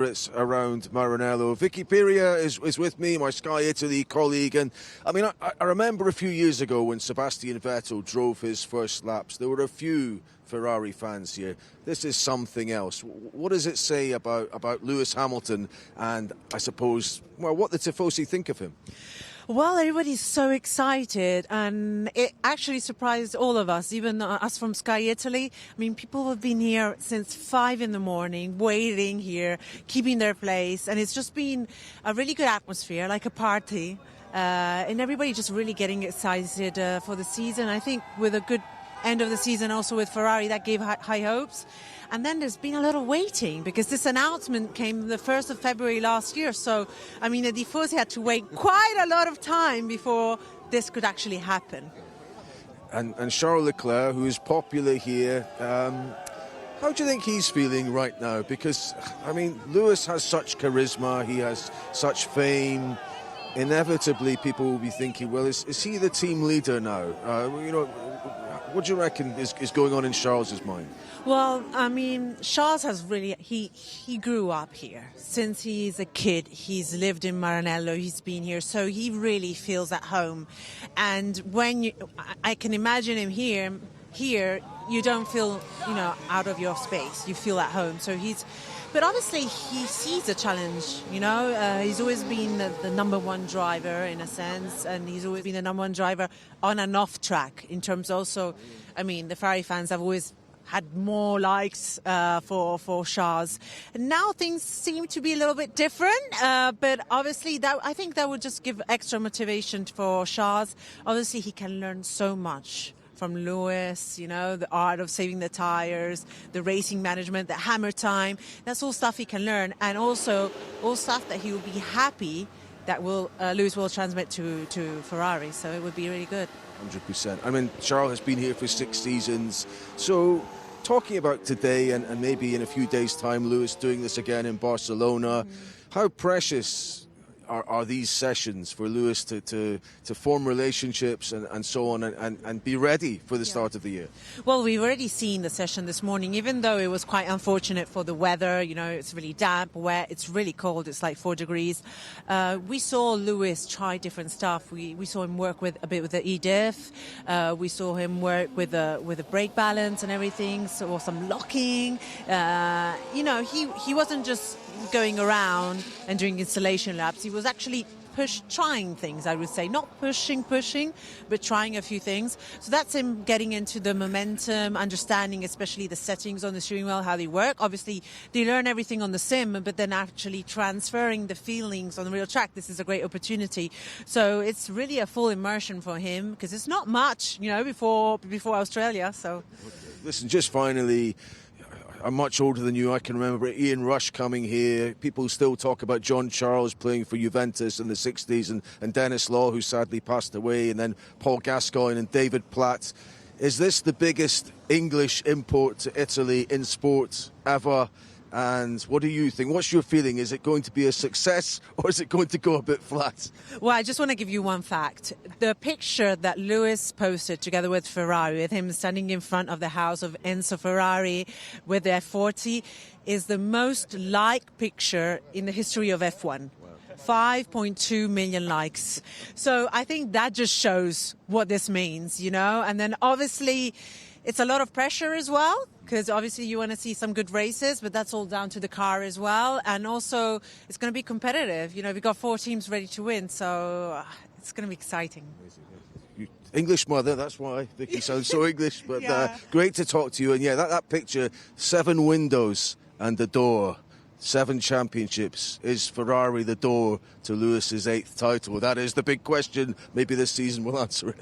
It's around Maranello. Vicky Piria is with me, my Sky Italy colleague. And I mean, I remember a few years ago when Sebastian Vettel drove his first laps, there were a few Ferrari fans here. This is something else. What does it say about Lewis Hamilton and, I suppose, well, what the Tifosi think of him? Well, everybody's so excited, and it actually surprised all of us, even us from Sky Italy. I mean, people have been here since 5 in the morning, waiting here, keeping their place, and it's just been a really good atmosphere, like a party, and everybody just really getting excited for the season. I think with a good end of the season also with Ferrari, that gave high hopes. And then there's been a lot of waiting because this announcement came the 1st of February last year. So, I mean, the Tifosi had to wait quite a lot of time before this could actually happen. And Charles Leclerc, who is popular here, how do you think he's feeling right now? Because, I mean, Lewis has such charisma, he has such fame. Inevitably, people will be thinking, well, is he the team leader now? What do you reckon is going on in Charles's mind? Well, I mean, Charles has really, he grew up here. Since he's a kid, he's lived in Maranello, he's been here, so he really feels at home. And when I can imagine him here, you don't feel, out of your space. You feel at home. But obviously he sees a challenge, he's always been the number one driver in a sense, and he's always been the number one driver on and off track in terms also, I mean, the Ferrari fans have always had more likes for Charles. And now things seem to be a little bit different, but obviously I think that would just give extra motivation for Charles. Obviously he can learn so much from Lewis, the art of saving the tires, the racing management, the hammer time. That's all stuff he can learn, and also all stuff that he will be happy that Lewis will transmit to Ferrari. So it would be really good. 100%. I mean, Charles has been here for 6 seasons. So talking about today and maybe in a few days' time, Lewis doing this again in Barcelona, how precious are these sessions for Lewis to form relationships and so on and be ready for the start of the year? Well, we've already seen the session this morning, even though it was quite unfortunate for the weather. It's really damp, wet, it's really cold, it's like 4 degrees. We saw Lewis try different stuff. We saw him work with a bit with the e-diff. We saw him work with the brake balance and everything, so some locking. He wasn't just going around and doing installation laps. He was actually trying things, I would say. Not pushing, but trying a few things. So that's him getting into the momentum, understanding especially the settings on the steering wheel, how they work. Obviously, they learn everything on the sim, but then actually transferring the feelings on the real track, this is a great opportunity. So it's really a full immersion for him, because it's not much, before Australia. So, listen, just finally, I'm much older than you. I can remember Ian Rush coming here. People still talk about John Charles playing for Juventus in the 60s and Dennis Law, who sadly passed away, and then Paul Gascoigne and David Platt. Is this the biggest English import to Italy in sport ever? And what do you think? What's your feeling? Is it going to be a success, or is it going to go a bit flat? Well, I just want to give you one fact. The picture that Lewis posted together with Ferrari, with him standing in front of the house of Enzo Ferrari with the F40, is the most liked picture in the history of F1. 5.2 million likes. So I think that just shows what this means, And then obviously it's a lot of pressure as well, because obviously you want to see some good races, but that's all down to the car as well. And also it's going to be competitive. We've got 4 teams ready to win, so it's going to be exciting. English mother, that's why Vicky sounds so English. But great to talk to you. And that picture, 7 windows and the door. 7 championships. Is Ferrari the door to Lewis's 8th title? That is the big question. Maybe this season will answer it.